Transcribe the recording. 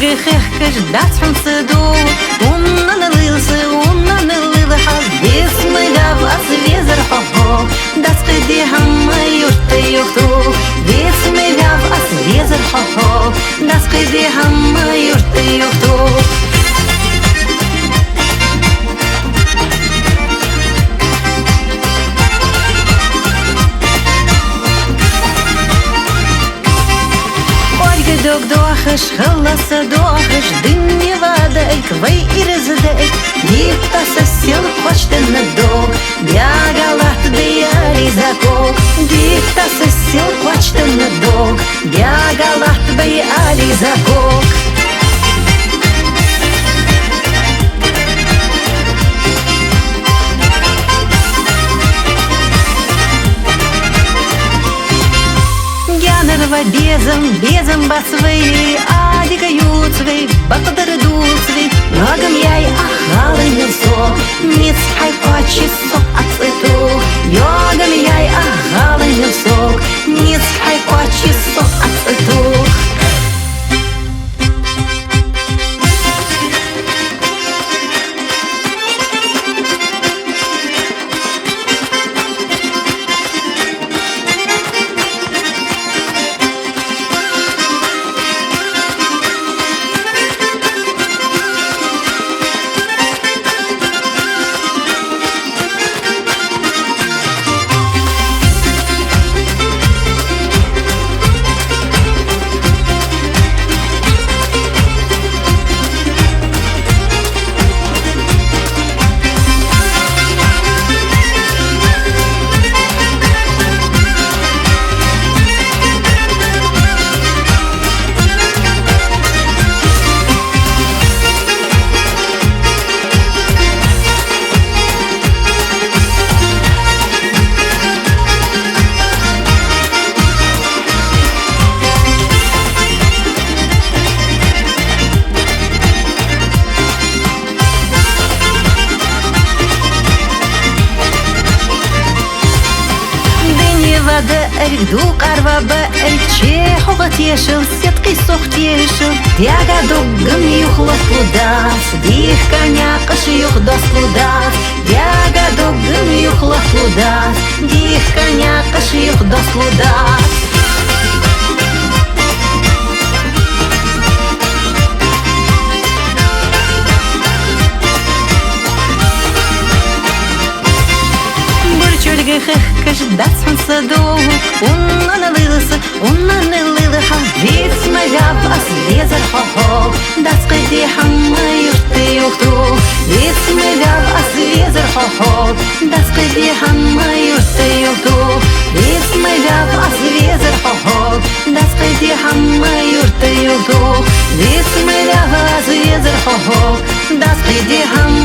грехах ждать он саду, он налился, он налил хавес мы гавас везер хо, das кеди хамма юрте юхту, вес мы гавас везер хо, das кеди хамма юрте юхту. Dog dochas, halasa dochas, dinje vada ik, vai irzada ik, dikta sa sil почта на dog, bjagalat bejari zakok, dikta sa sil почта на dog, bjagalat bejari zakok. Безом басвей, адикают свей, бакадарду свей, ногам яй ахалы несо, ниц хай почесо ацету, йогам яй ахалы несо, ниц хай почесо ацету. Дук арваба эльче хогат ешил, сеткой сохт ешил, дяга дугам юхлов лудас, дих коня каш юх дос лудас, дяга дугам юхлов лудас, дих коня каш юх дос лудас. Грехах ждать он саду, он налился, хавец магав асвезер хо, das кеди хамма юрте юхту, вец магав асвезер хо, das кеди хамма юрте юхту, вец магав асвезер хо, das кеди хамма юрте юхту, вец магав асвезер хо, das кеди хамма